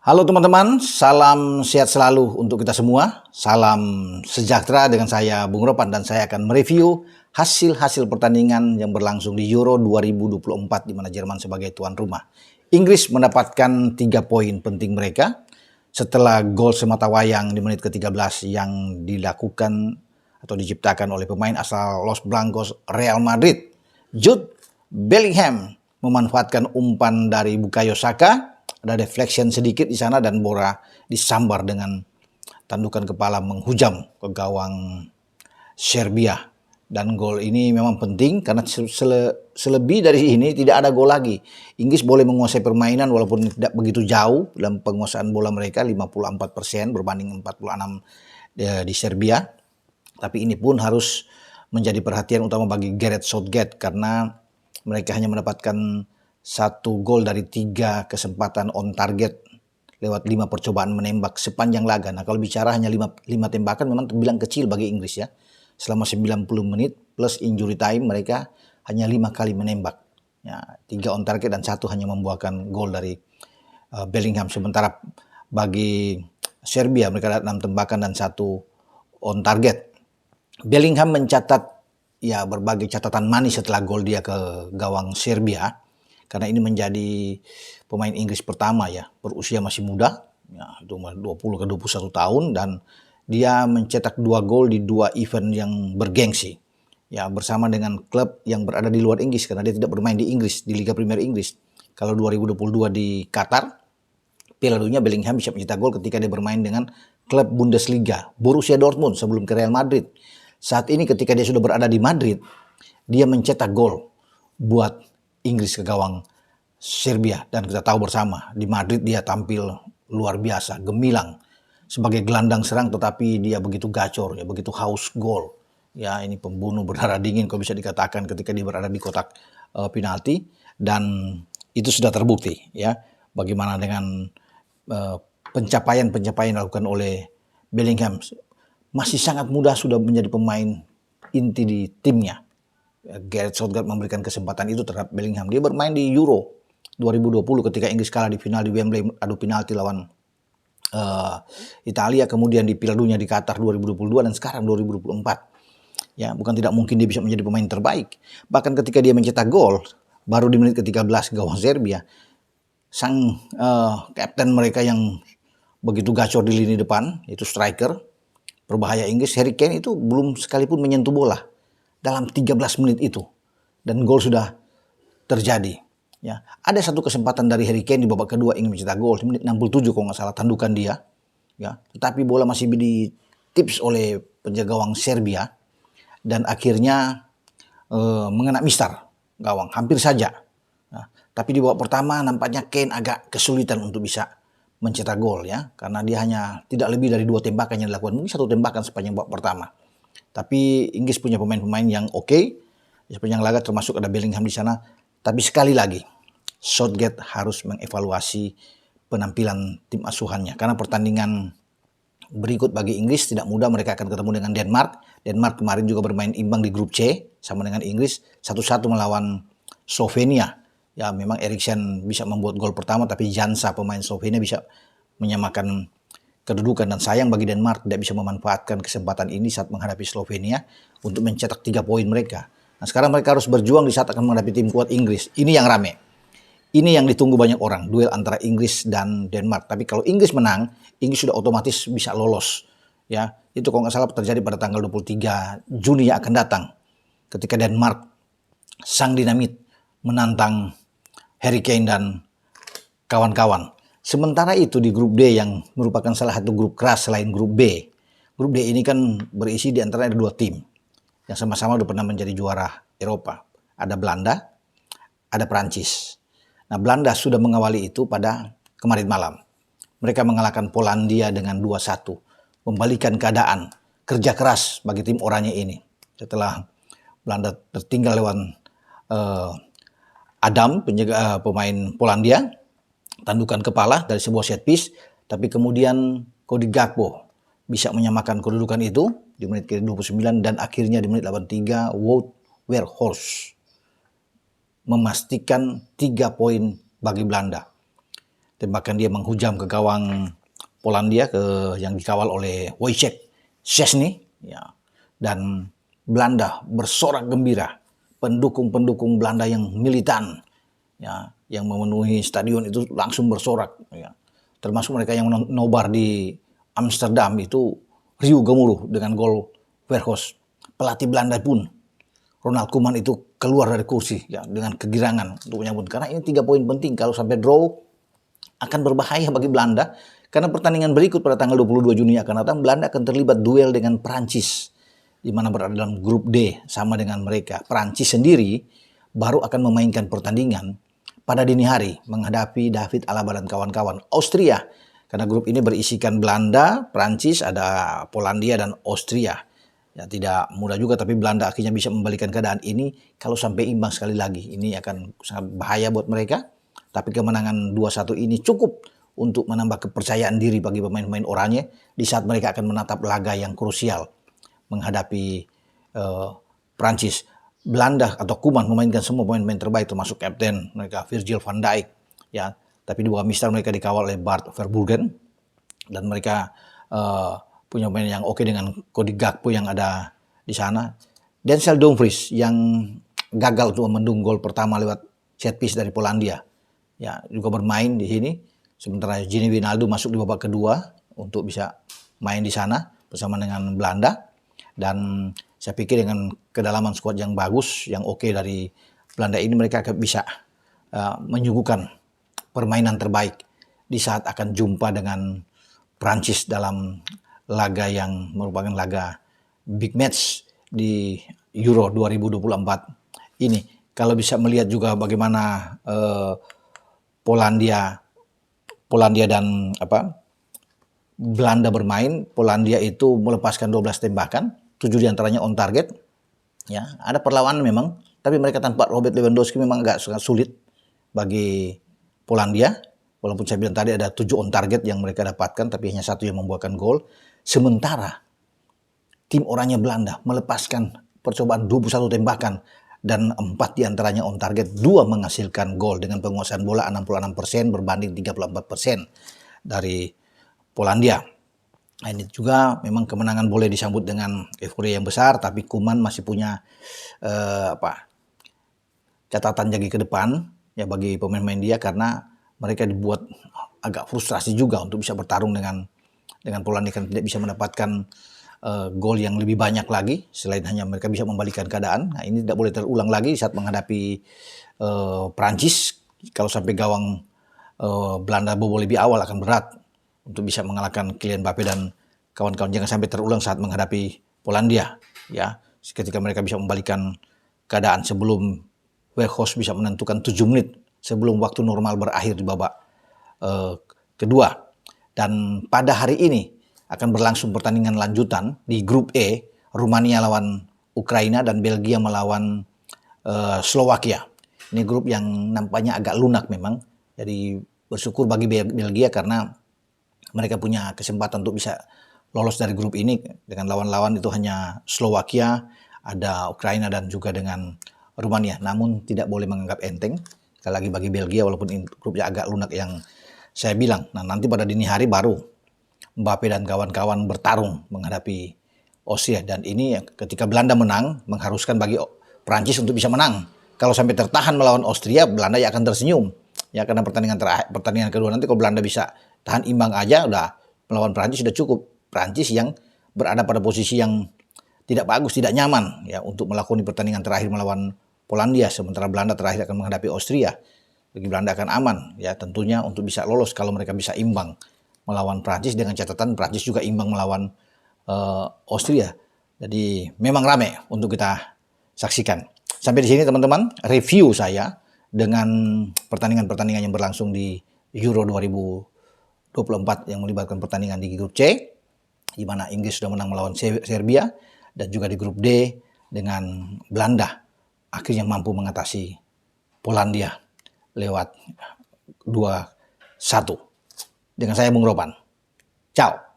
Halo teman-teman, salam sehat selalu untuk kita semua. Salam sejahtera dengan saya Bung Ropan dan saya akan mereview hasil-hasil pertandingan yang berlangsung di Euro 2024 di mana Jerman sebagai tuan rumah. Inggris mendapatkan 3 poin penting mereka setelah gol sematawayang di menit ke-13 yang dilakukan atau diciptakan oleh pemain asal Los Blancos Real Madrid. Jude Bellingham memanfaatkan umpan dari Bukayo Saka. Ada deflection sedikit di sana dan bola disambar dengan tandukan kepala menghujam ke gawang Serbia. Dan gol ini memang penting karena selebih dari ini tidak ada gol lagi. Inggris boleh menguasai permainan walaupun tidak begitu jauh dalam penguasaan bola mereka 54% berbanding 46% di Serbia. Tapi ini pun harus menjadi perhatian utama bagi Gareth Southgate karena mereka hanya mendapatkan 1 gol dari 3 kesempatan on target lewat 5 percobaan menembak sepanjang laga. Nah kalau bicara hanya 5 tembakan memang terbilang kecil bagi Inggris ya. Selama 90 menit plus injury time mereka hanya 5 kali menembak. Ya, 3 on target dan 1 hanya membuahkan gol dari Bellingham. Sementara bagi Serbia mereka ada 6 tembakan dan 1 on target. Bellingham mencatat ya berbagai catatan manis setelah gol dia ke gawang Serbia. Karena ini menjadi pemain Inggris pertama ya, berusia masih muda, ya, 20 ke 21 tahun dan dia mencetak 2 gol di 2 event yang bergengsi. Ya, bersama dengan klub yang berada di luar Inggris karena dia tidak bermain di Inggris, di Liga Premier Inggris. Kalau 2022 di Qatar, Piala Dunia Bellingham bisa mencetak gol ketika dia bermain dengan klub Bundesliga, Borussia Dortmund sebelum ke Real Madrid. Saat ini ketika dia sudah berada di Madrid, dia mencetak gol buat Inggris ke gawang Serbia dan kita tahu bersama di Madrid dia tampil luar biasa, gemilang sebagai gelandang serang tetapi dia begitu gacor ya, begitu haus gol. Ya, ini pembunuh berdarah dingin kalau bisa dikatakan ketika dia berada di kotak penalti dan itu sudah terbukti ya. Bagaimana dengan pencapaian-pencapaian dilakukan oleh Bellingham, masih sangat muda sudah menjadi pemain inti di timnya. Gareth Southgate memberikan kesempatan itu terhadap Bellingham. Dia bermain di Euro 2020 ketika Inggris kalah di final di Wembley adu penalti lawan Italia, kemudian di Piala Dunia di Qatar 2022 dan sekarang 2024. Ya, bukan tidak mungkin dia bisa menjadi pemain terbaik. Bahkan ketika dia mencetak gol baru di menit ke-13 gawang Serbia, sang kapten mereka yang begitu gacor di lini depan, itu striker berbahaya Inggris, Harry Kane itu belum sekalipun menyentuh bola dalam 13 menit itu dan gol sudah terjadi. Ya, ada satu kesempatan dari Harry Kane di babak kedua ingin mencetak gol di menit 67 kalau nggak salah tandukan dia. Ya, tetapi bola masih ditips oleh penjaga gawang Serbia dan akhirnya mengena mistar gawang hampir saja. Nah, tapi di babak pertama nampaknya Kane agak kesulitan untuk bisa mencetak gol ya karena dia hanya tidak lebih dari 2 tembakan yang dilakukan, mungkin 1 tembakan sepanjang babak pertama. Tapi Inggris punya pemain-pemain yang oke. Sepanjang laga termasuk ada Bellingham di sana. Tapi sekali lagi, Southgate harus mengevaluasi penampilan tim asuhannya. Karena pertandingan berikut bagi Inggris tidak mudah, mereka akan ketemu dengan Denmark. Denmark kemarin juga bermain imbang di grup C sama dengan Inggris 1-1 melawan Slovenia. Ya memang Eriksen bisa membuat gol pertama tapi Jansa pemain Slovenia bisa menyamakan kedudukan dan sayang bagi Denmark tidak bisa memanfaatkan kesempatan ini saat menghadapi Slovenia untuk mencetak 3 poin mereka. Nah sekarang mereka harus berjuang di saat akan menghadapi tim kuat Inggris. Ini yang rame. Ini yang ditunggu banyak orang, duel antara Inggris dan Denmark. Tapi kalau Inggris menang, Inggris sudah otomatis bisa lolos. Ya, itu kalau nggak salah terjadi pada tanggal 23 Juni yang akan datang. Ketika Denmark, sang dinamit, menantang Harry Kane dan kawan-kawan. Sementara itu di grup D yang merupakan salah satu grup keras selain grup B. Grup D ini kan berisi di antara ada 2 tim yang sama-sama sudah pernah menjadi juara Eropa. Ada Belanda, ada Prancis. Nah Belanda sudah mengawali itu pada kemarin malam. Mereka mengalahkan Polandia dengan 2-1. Membalikan keadaan, kerja keras bagi tim oranye ini. Setelah Belanda tertinggal lewat Adam, pemain Polandia, tandukan kepala dari sebuah set piece, tapi kemudian Cody Gakpo bisa menyamakan kedudukan itu di menit ke-29 dan akhirnya di menit 83 Wout Weghorst memastikan 3 poin bagi Belanda. tembakan dia menghujam ke gawang Polandia yang dikawal oleh Wojciech Szczesny, ya. Dan Belanda bersorak gembira. Pendukung-pendukung Belanda yang militan, ya, yang memenuhi stadion itu langsung bersorak, ya. Termasuk mereka yang nobar di Amsterdam itu riuh gemuruh dengan gol Weghorst. Pelatih Belanda pun Ronald Koeman itu keluar dari kursi, ya, dengan kegirangan untuk menyambut, karena ini 3 poin penting. Kalau sampai draw akan berbahaya bagi Belanda, karena pertandingan berikut pada tanggal 22 Juni akan datang, Belanda akan terlibat duel dengan Prancis, di mana berada dalam grup D sama dengan mereka. Prancis sendiri baru akan memainkan pertandingan pada dini hari menghadapi David Alaba dan kawan-kawan Austria. Karena grup ini berisikan Belanda, Prancis, ada Polandia dan Austria. Ya, tidak mudah juga, tapi Belanda akhirnya bisa membalikan keadaan ini kalau sampai imbang sekali lagi. Ini akan sangat bahaya buat mereka. Tapi kemenangan 2-1 ini cukup untuk menambah kepercayaan diri bagi pemain-pemain oranye di saat mereka akan menatap laga yang krusial menghadapi Prancis. Belanda atau Koeman memainkan semua pemain-pemain terbaik, termasuk kapten mereka Virgil van Dijk, ya. Tapi di bawah Mister mereka dikawal oleh Bart Verbruggen, dan mereka punya pemain yang oke dengan Cody Gakpo yang ada di sana. Denzel Dumfries yang gagal untuk membendung gol pertama lewat set piece dari Polandia, ya, juga bermain di sini. Sementara Gini Wijnaldum masuk di babak kedua untuk bisa main di sana bersama dengan Belanda. Dan saya pikir dengan kedalaman skuad yang bagus, yang oke dari Belanda ini, mereka akan bisa menyuguhkan permainan terbaik di saat akan jumpa dengan Prancis dalam laga yang merupakan laga big match di Euro 2024 ini. Kalau bisa melihat juga bagaimana Polandia dan Belanda bermain, Polandia itu melepaskan 12 tembakan, 7 diantaranya on target. Ya, ada perlawanan memang, tapi mereka tanpa Robert Lewandowski memang agak sangat sulit bagi Polandia. Walaupun saya bilang tadi ada 7 on target yang mereka dapatkan, tapi hanya 1 yang membuahkan gol. Sementara tim oranye Belanda melepaskan percobaan 21 tembakan dan 4 diantaranya on target, 2 menghasilkan gol dengan penguasaan bola 66% berbanding 34% dari Polandia. Nah, ini juga memang kemenangan boleh disambut dengan euforia yang besar, tapi Koeman masih punya catatan lagi ke depan, ya, bagi pemain-pemain dia, karena mereka dibuat agak frustrasi juga untuk bisa bertarung dengan Polandia, kan tidak bisa mendapatkan gol yang lebih banyak lagi selain hanya mereka bisa membalikan keadaan. Nah, ini tidak boleh terulang lagi saat menghadapi Prancis. Kalau sampai gawang Belanda bobol lebih awal akan berat untuk bisa mengalahkan Kylian Mbappe dan kawan-kawan. Jangan sampai terulang saat menghadapi Polandia, ya. Ketika mereka bisa membalikan keadaan sebelum Weghorst bisa menentukan 7 menit sebelum waktu normal berakhir di babak kedua. Dan pada hari ini akan berlangsung pertandingan lanjutan di grup E, Rumania lawan Ukraina dan Belgia melawan Slovakia. Ini grup yang nampaknya agak lunak memang. Jadi bersyukur bagi Belgia karena mereka punya kesempatan untuk bisa lolos dari grup ini dengan lawan-lawan itu hanya Slovakia, ada Ukraina dan juga dengan Rumania. Namun tidak boleh menganggap enteng, sekali lagi bagi Belgia walaupun ini grupnya agak lunak yang saya bilang. Nah, nanti pada dini hari baru Mbappe dan kawan-kawan bertarung menghadapi Austria, dan ini ketika Belanda menang mengharuskan bagi Prancis untuk bisa menang. Kalau sampai tertahan melawan Austria, Belanda ya akan tersenyum. Ya, karena pertandingan kedua nanti kalau Belanda bisa tahan imbang aja, udah melawan Prancis sudah cukup. Prancis yang berada pada posisi yang tidak bagus, tidak nyaman, ya, untuk melakukan pertandingan terakhir melawan Polandia, sementara Belanda terakhir akan menghadapi Austria. Bagi Belanda akan aman, ya, tentunya untuk bisa lolos kalau mereka bisa imbang melawan Prancis, dengan catatan Prancis juga imbang melawan Austria. Jadi memang ramai untuk kita saksikan. Sampai di sini teman-teman review saya dengan pertandingan-pertandingan yang berlangsung di Euro 2024 yang melibatkan pertandingan di grup C, di mana Inggris sudah menang melawan Serbia, dan juga di grup D dengan Belanda akhirnya mampu mengatasi Polandia lewat 2-1. Dengan saya Bung Ropan. Ciao.